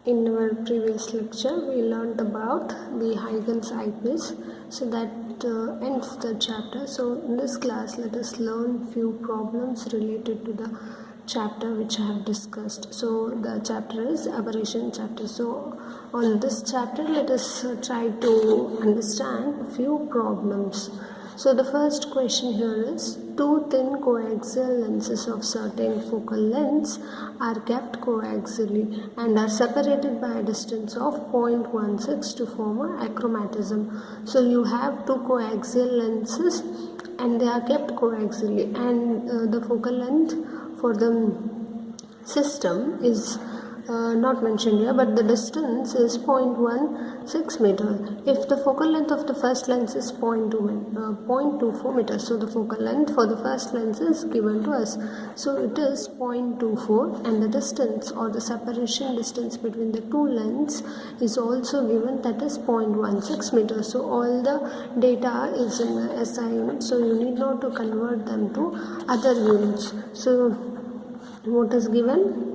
In our previous lecture, we learned about the Huygens eyepiece. So that ends the chapter. So in this class, let us learn few problems related to the chapter which I have discussed. So the chapter is aberration chapter. So on this chapter, let us try to understand a few problems. So the first question here is, two thin coaxial lenses of certain focal lengths are kept coaxially and are separated by a distance of 0.16 to form a achromatism. So you have two coaxial lenses and they are kept coaxially, and the focal length for the system is not mentioned here, but the distance is 0.16 meter. If the focal length of the first lens is 0.24 meters, so the focal length for the first lens is given to us. So it is 0.24, and the distance or the separation distance between the two lenses is also given, that is 0.16 meters. So all the data is in the SI unit, so you need not to convert them to other units. So what is given?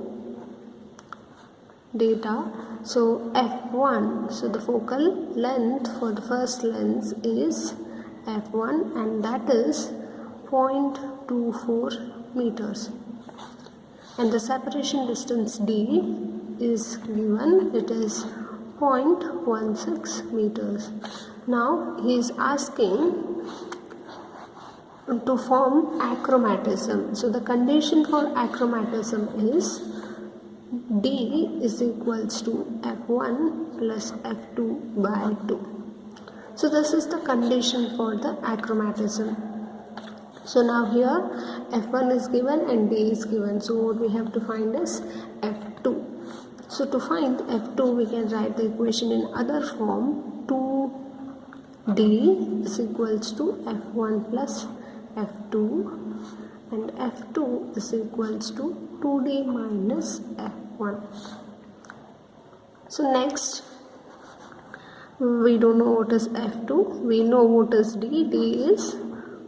Data. So f1, so the focal length for the first lens is f1, and that is 0.24 meters, and the separation distance d is given, it is 0.16 meters. Now he is asking to form achromatism. So the condition for achromatism is D is equals to F1 plus F2 by 2. So this is the condition for the achromatism. So now here F1 is given and D is given. So what we have to find is F2. So to find F2, we can write the equation in other form. 2D is equals to F1 plus F2, and F2 is equals to 2D minus F1. So next, we don't know what is F2, we know what is D. D is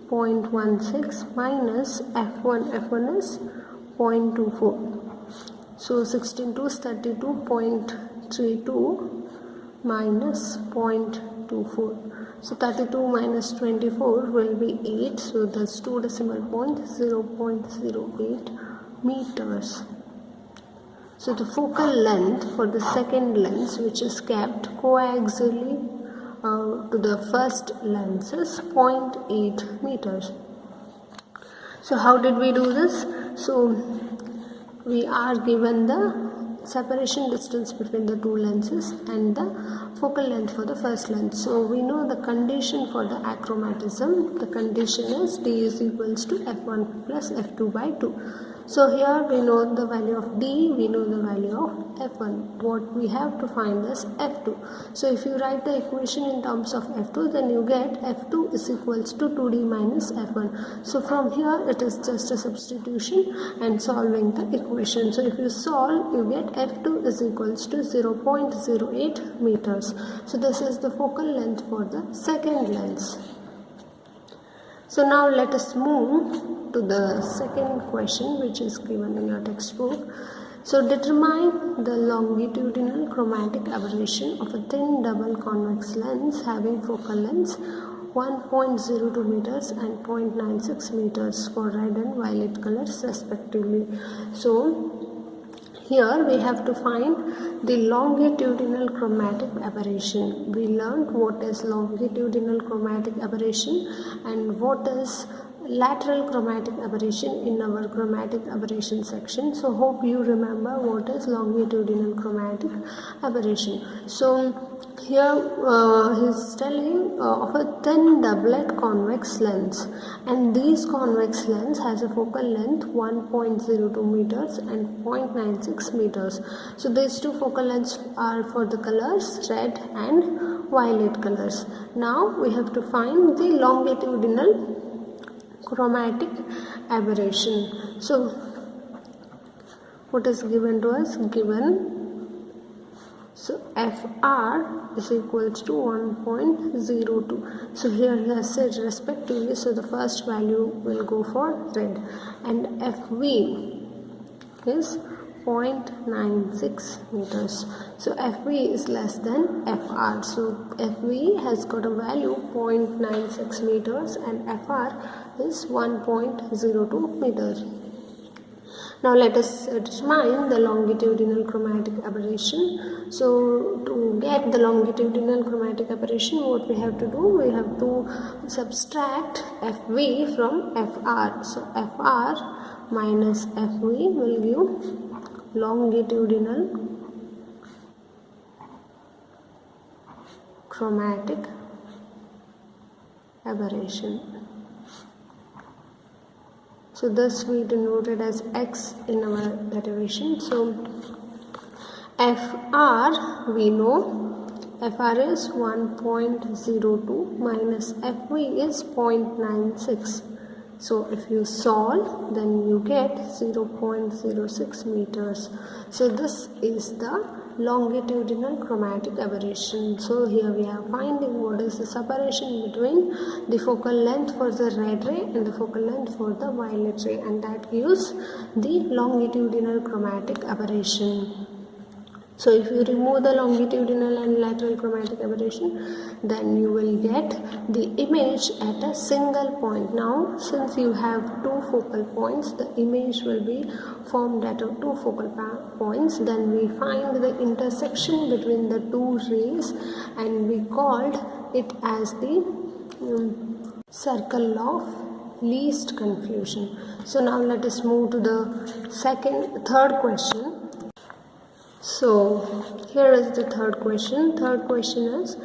0.16 minus F1, F1 is 0.24. So 16 to 32, 0.32 minus 0.24. So 32 minus 24 will be 8. So that's 2 decimal points, 0.08 meters. So the focal length for the second lens, which is kept coaxially to the first lens, is 0.8 meters. So how did we do this? So we are given the separation distance between the two lenses and the focal length for the first lens. So we know the condition for the achromatism. The condition is D is equals to F1 plus F2 by 2. So here we know the value of D, we know the value of F1. What we have to find is F2. So if you write the equation in terms of F2, then you get F2 is equals to 2D minus F1. So from here it is just a substitution and solving the equation. So if you solve, you get F2 is equals to 0.08 meters. So this is the focal length for the second lens. So now let us move to the second question, which is given in your textbook. So determine the longitudinal chromatic aberration of a thin double convex lens having focal lengths 1.02 meters and 0.96 meters for red and violet colors respectively. So here we have to find the longitudinal chromatic aberration. We learned what is longitudinal chromatic aberration and what is lateral chromatic aberration in our chromatic aberration section. So hope you remember what is longitudinal chromatic aberration. So here he is telling of a thin doublet convex lens, and these convex lens has a focal length 1.02 meters and 0.96 meters. So these two focal lengths are for the colors red and violet colors. Now we have to find the longitudinal chromatic aberration. So what is given to us? Given, so Fr is equals to 1.02. So here he has said respectively, so the first value will go for red, and Fv is 0.96 meters. So FV is less than FR. So FV has got a value 0.96 meters and FR is 1.02 meters. Now let us determine the longitudinal chromatic aberration. So to get the longitudinal chromatic aberration, what we have to do? We have to subtract FV from FR. So FR minus FV will give longitudinal chromatic aberration. So this we denoted as X in our derivation. So FR we know FR is 1.02 minus FV is 0.96. So if you solve, then you get 0.06 meters. So this is the longitudinal chromatic aberration. So here we are finding what is the separation between the focal length for the red ray and the focal length for the violet ray, and that gives the longitudinal chromatic aberration. So if you remove the longitudinal and lateral chromatic aberration, then you will get the image at a single point. Now since you have two focal points, the image will be formed at two focal points. Then we find the intersection between the two rays and we called it as the circle of least confusion. So now let us move to the third question. So here is the third question. Third question is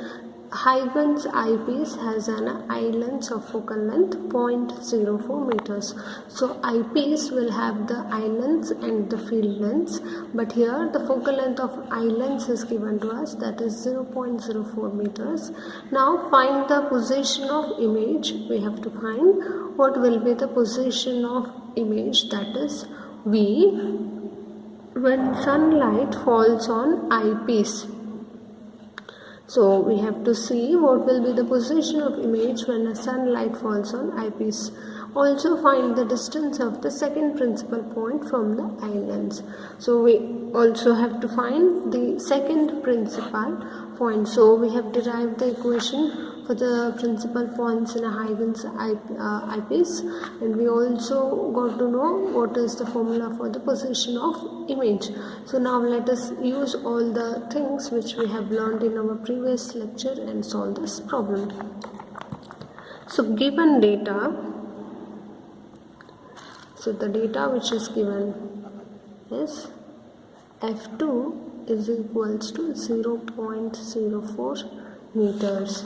Huygens eyepiece has an eye length of focal length 0.04 meters. So eyepiece will have the eye length and the field length, but here the focal length of eye length is given to us, that is 0.04 meters. Now find the position of image. We have to find what will be the position of image, that is V, when sunlight falls on eyepiece. So we have to see what will be the position of image when a sunlight falls on eyepiece. Also find the distance of the second principal point from the eye lens. So we also have to find the second principal point. So we have derived the equation for the principal points in a Huygens eyepiece, and we also got to know what is the formula for the position of image. So now let us use all the things which we have learned in our previous lecture and solve this problem. So given data, so the data which is given is F2 is equals to 0.04 meters.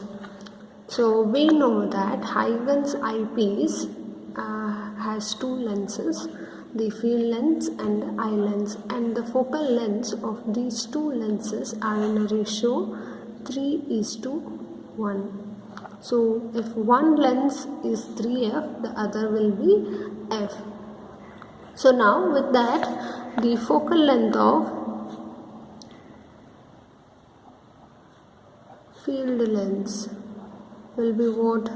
So we know that Huygens eyepiece has two lenses, the field lens and the eye lens, and the focal lengths of these two lenses are in a ratio 3:1. So if one lens is 3f, the other will be f. So now with that, the focal length of field lens will be what?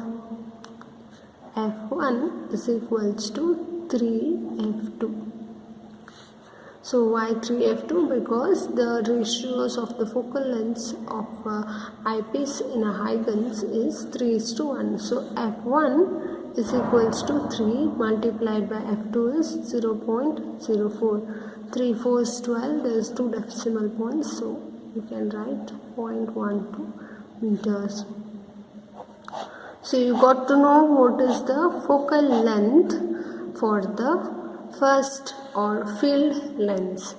F1 is equals to 3f2. So why 3f2? Because the ratios of the focal lengths of eyepiece in a Huygens is 3:1. So f1 is equals to 3 multiplied by f2 is 0.04. 3 4 is 12. There is 2 decimal points, so you can write 0.12 meters. So you got to know what is the focal length for the first or field lens.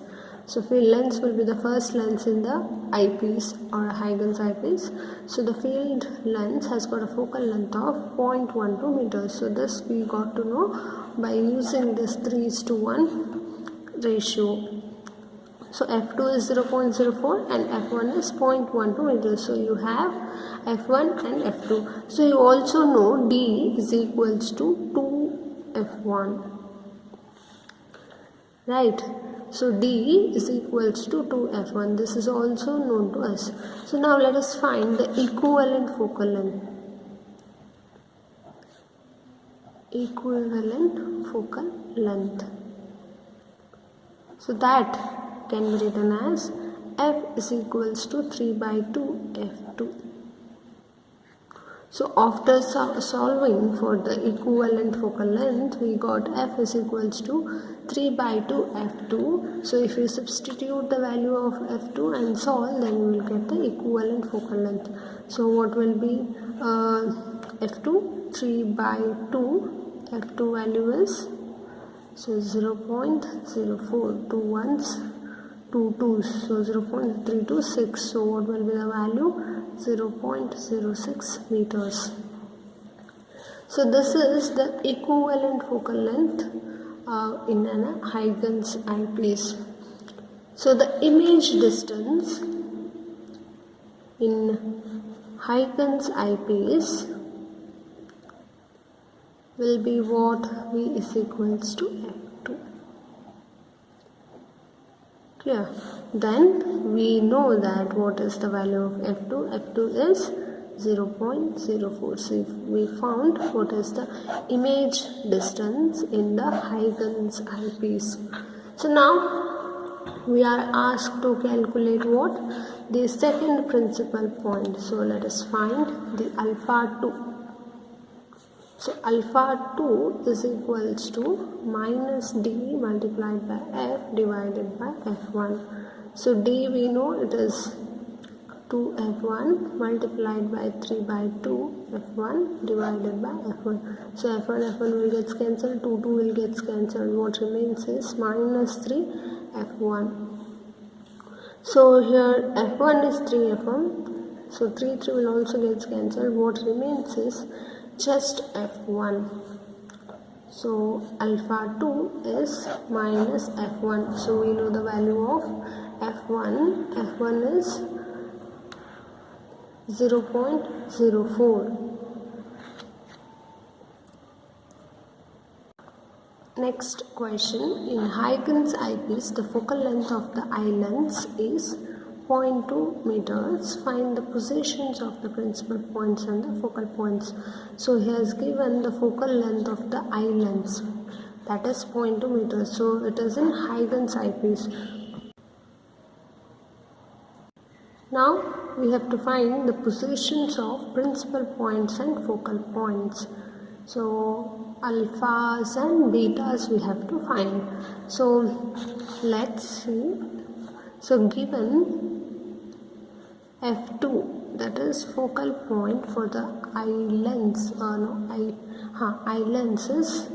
So field lens will be the first lens in the eyepiece or a Huygens eyepiece. So the field lens has got a focal length of 0.12 meters. So this we got to know by using this 3:1 ratio. So F2 is 0.04 and F1 is 0.12 meters. So you have F1 and F2. So you also know D is equals to 2F1. Right. So D is equals to 2F1. This is also known to us. So now let us find the equivalent focal length. Equivalent focal length. So that can be written as f is equals to 3 by 2 f2. So after solving for the equivalent focal length, we got f is equals to 3 by 2 f2. So if you substitute the value of f2 and solve, then you will get the equivalent focal length. So what will be f2? 3 by 2, f2 value is, so 0.04, 2 ones, 2 twos, so 0.326. So what will be the value? 0.06 meters. So this is the equivalent focal length in an Huygens eyepiece. So the image distance in Huygens eyepiece will be what? V is equals to f2. Clear? Then we know that what is the value of f2? f2 is 0.04. So if we found what is the image distance in the Huygens eyepiece. So now we are asked to calculate what? The second principal point. So let us find the alpha 2. So alpha 2 is equals to minus d multiplied by f divided by f1. So d we know it is 2f1 multiplied by 3 by 2 f1 divided by f1. So f1 will get cancelled, 2 will get cancelled. What remains is minus 3 f1. So here f1 is 3f1. So 3 will also get cancelled. What remains is just f1. So alpha 2 is minus f1. So we know the value of f1. f1 is 0.04. Next question. In Huygens eyepiece, the focal length of the eye lens is 0.2 meters. Find the positions of the principal points and the focal points. So he has given the focal length of the eye lens, that is 0.2 meters. So it is in Huygens eyepiece. Now we have to find the positions of principal points and focal points. So alphas and betas we have to find. So let's see. So given f2, that is focal point for the eye lens, eye lens is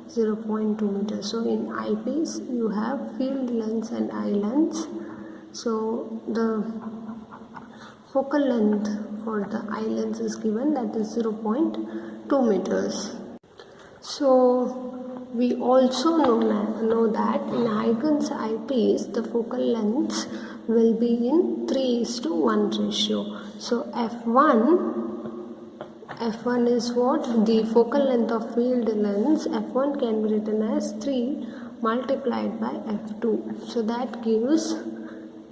0.2 meters. So in eyepiece you have field lens and eye lens. So the focal length for the eye lens is given, that is 0.2 meters. So we also know that in Huygens eyepiece the focal length will be in 3:1 ratio. So f1 is what? The focal length of field lens. f1 can be written as 3 multiplied by f2. So that gives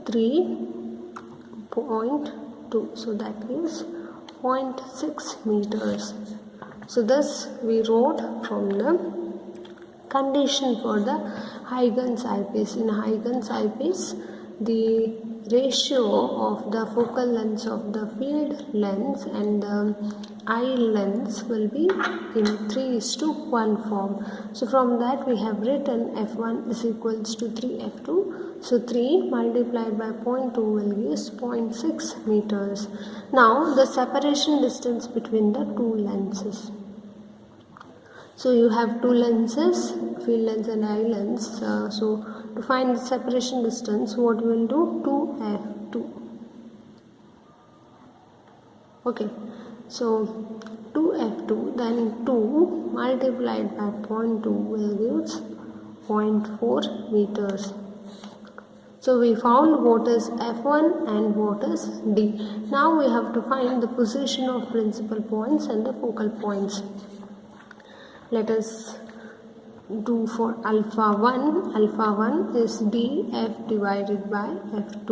3.2. So that gives 0.6 meters. So this we wrote from the condition for the Huygens eyepiece. In Huygens eyepiece, the ratio of the focal length of the field lens and the eye lens will be in 3:1 form. So from that we have written f1 is equals to 3f2. So 3 multiplied by 0.2 will give 0.6 meters. Now the separation distance between the two lenses. So you have two lenses, field lens and eye lens. So to find the separation distance, what we will do? 2f2. Okay. So 2f2, then 2 multiplied by 0.2 will give 0.4 meters. So we found what is f1 and what is d. Now we have to find the position of principal points and the focal points. Let us do for alpha 1. Alpha 1 is df divided by f2.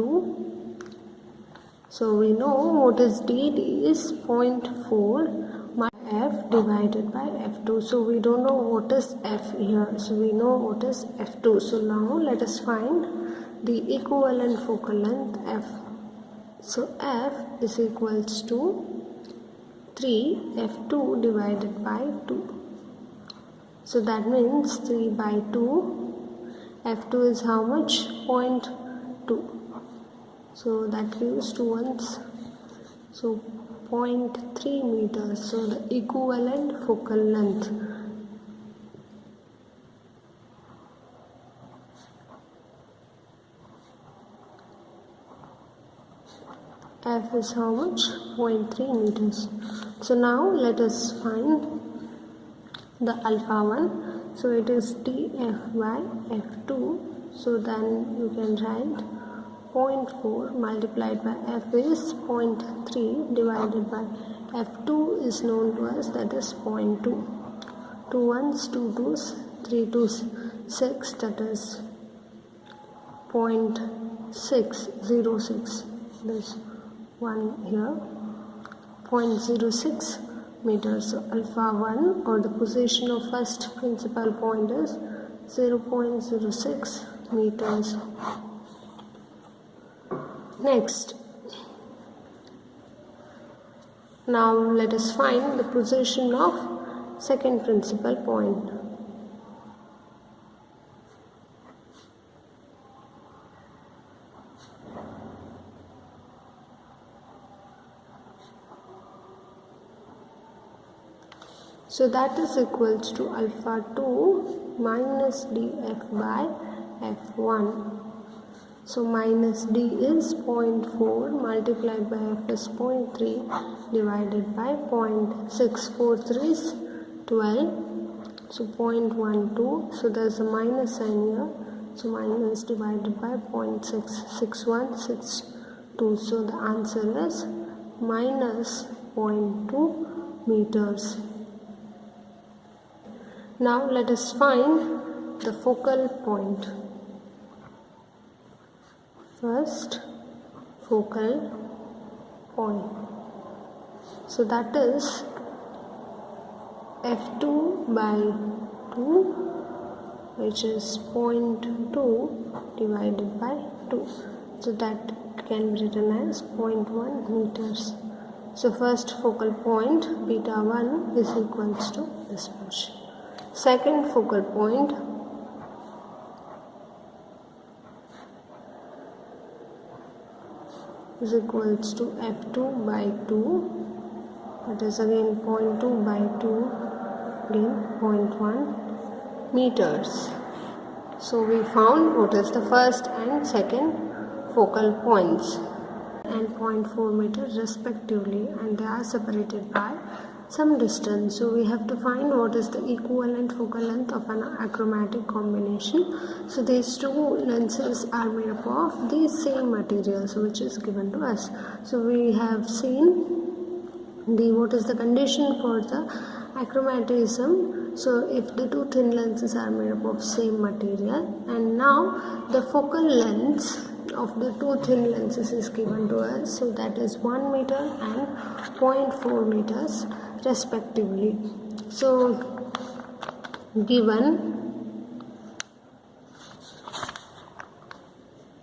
So we know what is d. D is 0.4 f divided by f2. So we don't know what is f here, so we know what is f2. So now let us find the equivalent focal length f. So f is equals to 3 f2 divided by 2. So that means 3 by 2. f2 is how much? 0.2. So that gives 2 ones. So 0.3 meters. So the equivalent focal length f is how much? 0.3 meters. So now let us find the alpha one. So it is df by f2. So then you can write 0.4 multiplied by f is 0.3 divided by f2 is known to us, that is 0.2. 2 ones, 2 twos, 3 twos, 6, that is 0.606. This one here, 0.06 meters. So alpha 1, or the position of first principal point, is 0.06 meters. Next, now let us find the position of second principal point. So that is equals to alpha 2 minus df by f1. So minus d is 0.4 multiplied by f is 0.3 divided by 0.643 is 12. So 0.12. So there is a minus sign here. So minus divided by 0.66162. So the answer is minus 0.2 meters. Now let us find the focal point. First focal point. So that is f2 by 2, which is 0.2 divided by 2. So that can be written as 0.1 meters. So first focal point beta 1 is equals to this much. Second focal point is equals to f2 by 2, that is again 0.2 by 2, again 0.1 meters. So we found what is the first and second focal points, and 0.4 meters respectively, and they are separated by some distance. So we have to find what is the equivalent focal length of an achromatic combination. So these two lenses are made up of the same materials which is given to us. So we have seen what is the condition for the achromatism. So if the two thin lenses are made up of same material, and now the focal length of the two thin lenses is given to us. So that is 1 meter and 0.4 meters respectively. So given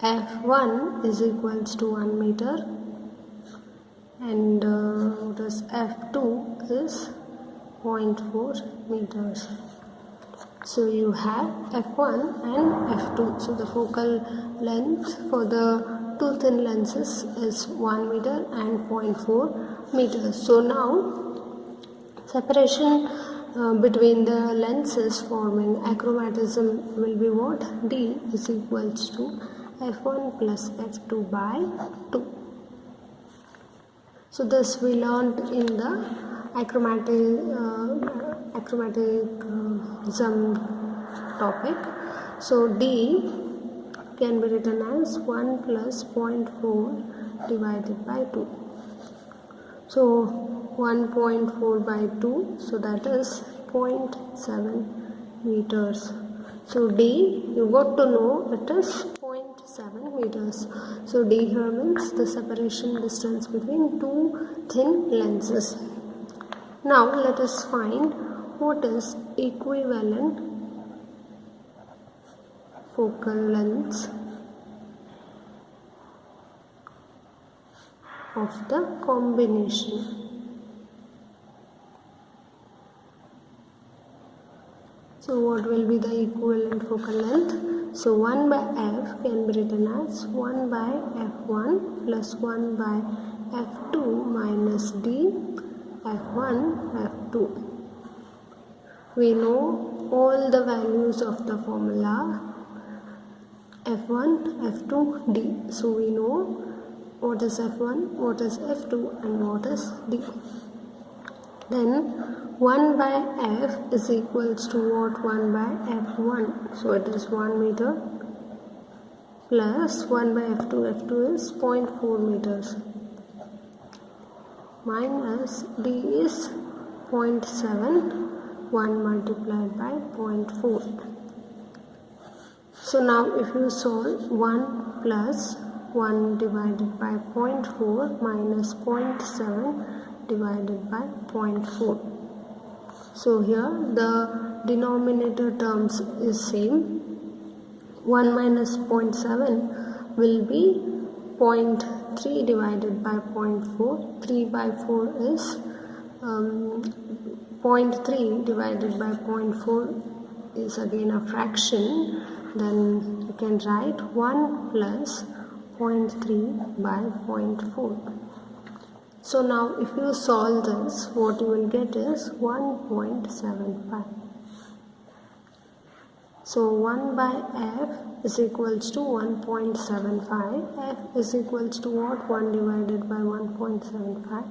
f1 is equals to 1 meter and what is f2 is 0.4 meters. So you have f1 and f2. So the focal length for the two thin lenses is 1 meter and 0.4 meters. So now separation between the lenses forming achromatism will be what? D is equals to f1 plus f2 by 2. So this we learned in the achromatism topic. So D can be written as 1 plus 0.4 divided by 2. So 1.4 by 2, so that is 0.7 meters. So D, you got to know it is 0.7 meters. So D here means the separation distance between two thin lenses. Now let us find what is equivalent focal length of the combination. So what will be the equivalent focal length? So 1 by f can be written as 1 by f1 plus 1 by f2 minus d f1 f2. We know all the values of the formula f1 f2 d. So we know what is f1, what is f2 and what is d. Then 1 by f is equals to what? 1 by f1. So it is 1 meter plus 1 by f2. f2 is 0.4 meters minus d is 0.7. 1 multiplied by 0.4. So now if you solve 1 plus 1 divided by 0.4 minus 0.7 divided by 0.4. So here the denominator terms is same. 1 minus 0.7 will be 0.3 divided by 0.4. 3 by 4 is 0.3 divided by 0.4 is again a fraction. Then you can write 1 plus 0.3 by 0.4. So now if you solve this, what you will get is 1.75. So 1 by f is equals to 1.75. F is equals to what? 1 divided by 1.75.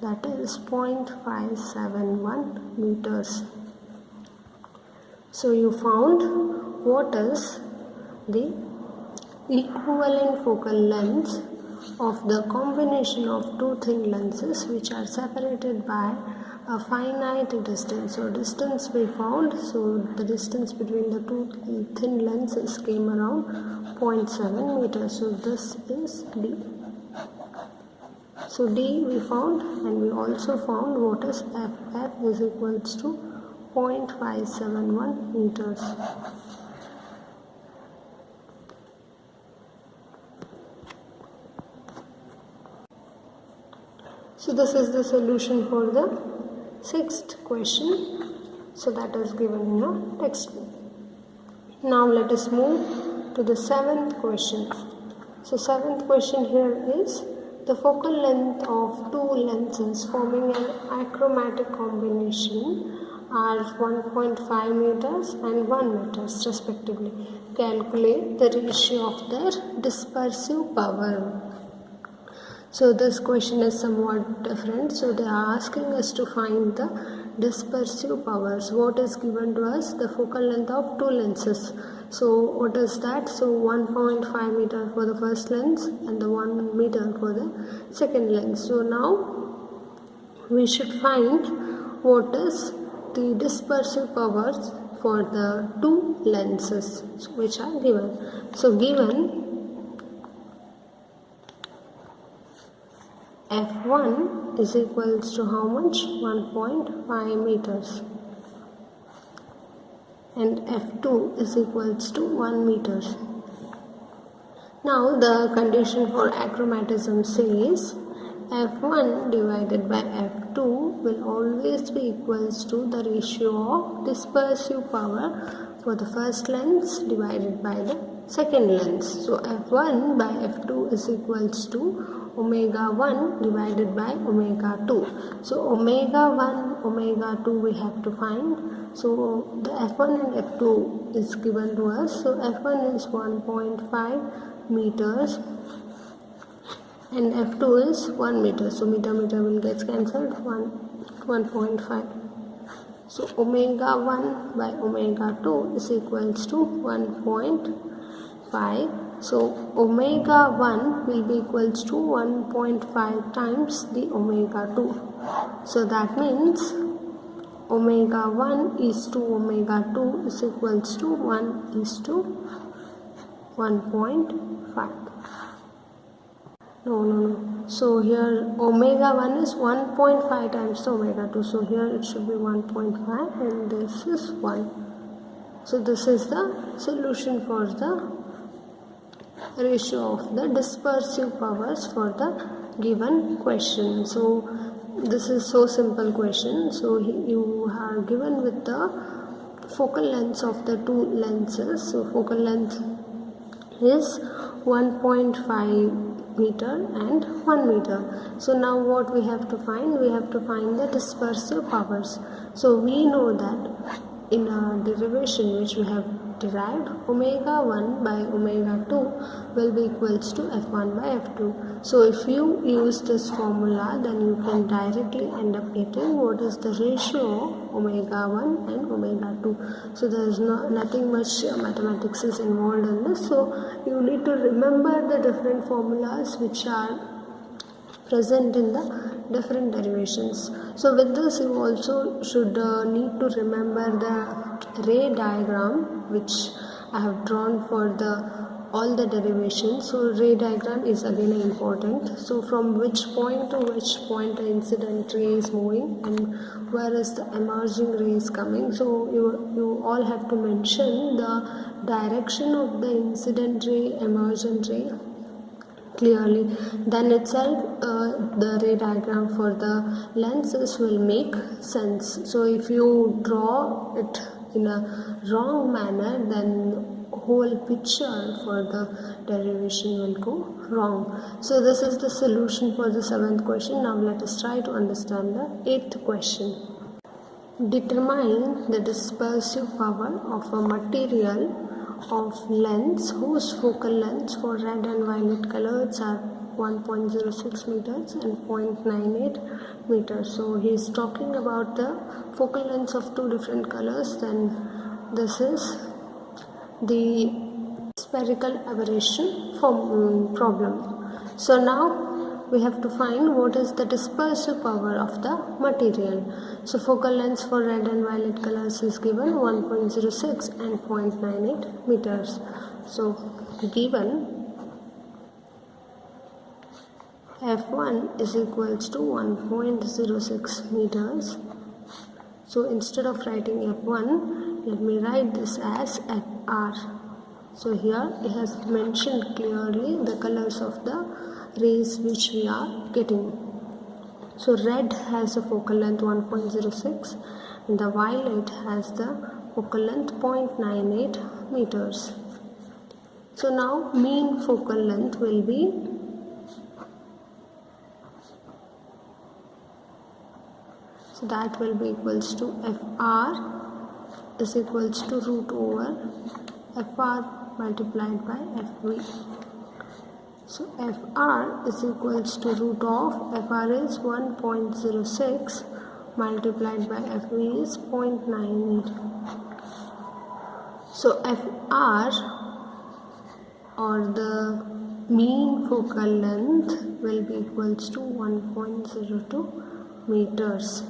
That is 0.571 meters. So you found what is the equivalent focal length of the combination of two thin lenses which are separated by a finite distance. So distance we found, so the distance between the two thin lenses came around 0.7 meters. So this is D. So D we found, and we also found what is F. F is equals to 0.571 meters. So this is the solution for the 6th question. So that is given in your textbook. Now let us move to the 7th question. So 7th question here is the focal length of two lenses forming an achromatic combination are 1.5 meters and 1 meters respectively. Calculate the ratio of their dispersive power. So this question is somewhat different. So they are asking us to find the dispersive powers. What is given to us? The focal length of two lenses. So what is that? So 1.5 meter for the first lens and the 1 meter for the second lens. So now we should find what is the dispersive powers for the two lenses which are given. So given F1 is equals to how much? 1.5 meters. And F2 is equals to 1 meter. Now the condition for achromatism says F1 divided by F2 will always be equals to the ratio of dispersive power for the first lens divided by the second lens. So F1 by F2 is equals to omega 1 divided by omega 2. So omega 1, omega 2 we have to find. So the F1 and F2 is given to us. So F1 is 1.5 meters and F2 is 1 meter. So meter will get cancelled. 1.5. So omega 1 by omega 2 is equals to 1.5. So omega 1 will be equals to 1.5 times the omega 2. So that means omega 1 is to omega 2 is equals to 1 is to 1.5. No. So here omega 1 is 1.5 times the omega 2. So here it should be 1.5 and this is 1. So this is the solution for the ratio of the dispersive powers for the given question. So this is so simple question. So you are given with the focal lengths of the two lenses. So focal length is 1.5 meter and 1 meter. So now what we have to find? We have to find the dispersive powers. So we know that in a derivation which we have derived, omega 1 by omega 2 will be equals to f1 by f2. So if you use this formula, then you can directly end up getting what is the ratio of omega 1 and omega 2. So there is nothing much mathematics is involved in this. So you need to remember the different formulas which are present in the different derivations. So with this you also should need to remember the ray diagram which I have drawn for all the derivations. So ray diagram is again important. So from which point to which point the incident ray is moving and where is the emerging ray is coming. So you all have to mention the direction of the incident ray, emergent ray clearly. Then itself the ray diagram for the lenses will make sense. So if you draw it in a wrong manner, then whole picture for the derivation will go wrong. So this is the solution for the 7th question. Now let us try to understand the 8th question. Determine the dispersive power of a material of lens whose focal lengths for red and violet colors are 1.06 meters and 0.98 meters. So he is talking about the focal lengths of two different colors. Then this is the spherical aberration problem. So now we have to find what is the dispersive power of the material. So focal lengths for red and violet colors is given 1.06 and 0.98 meters. So given F1 is equals to 1.06 meters. So instead of writing F1, let me write this as FR. So here it has mentioned clearly the colors of the rays which we are getting. So red has a focal length 1.06 and the violet has the focal length 0.98 meters. So now mean focal length will be that will be equals to FR is equals to root over FR multiplied by FV. So FR is equals to root of FR is 1.06 multiplied by FV is 0.98. So FR or the mean focal length will be equals to 1.02 meters.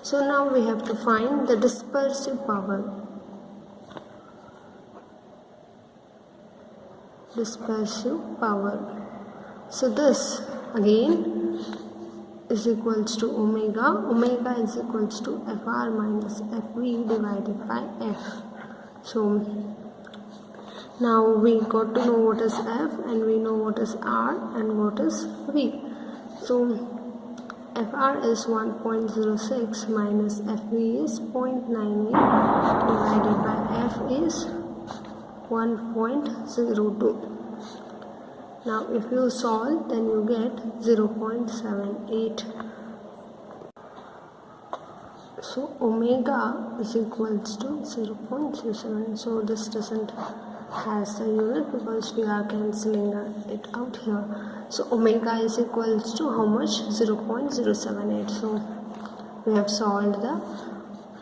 So now we have to find the dispersive power. So this again is equals to omega. Omega is equals to FR minus FV divided by F. So now we got to know what is F and we know what is R and what is V. So FR is 1.06 minus FV is 0.98 divided by F is 1.02. Now if you solve, then you get 0.78. So omega is equals to 0.07. So this doesn't has a unit because we are cancelling it out here. So omega is equals to how much? 0.078. So we have solved the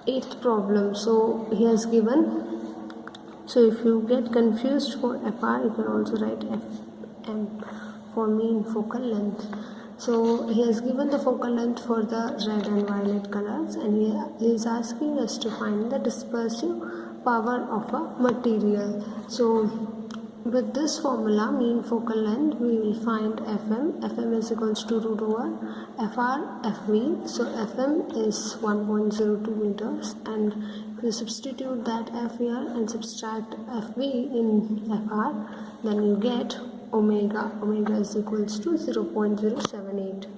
8th problem. So he has given. So if you get confused for FR, you can also write FM for mean focal length. So he has given the focal length for the red and violet colors, and he is asking us to find the dispersive power of a material. So With this formula, mean focal length, we will find FM. FM is equals to root over FR FV. So FM is 1.02 meters, and if you substitute that F here and subtract FV in FR, then you get omega. Omega is equals to 0.078.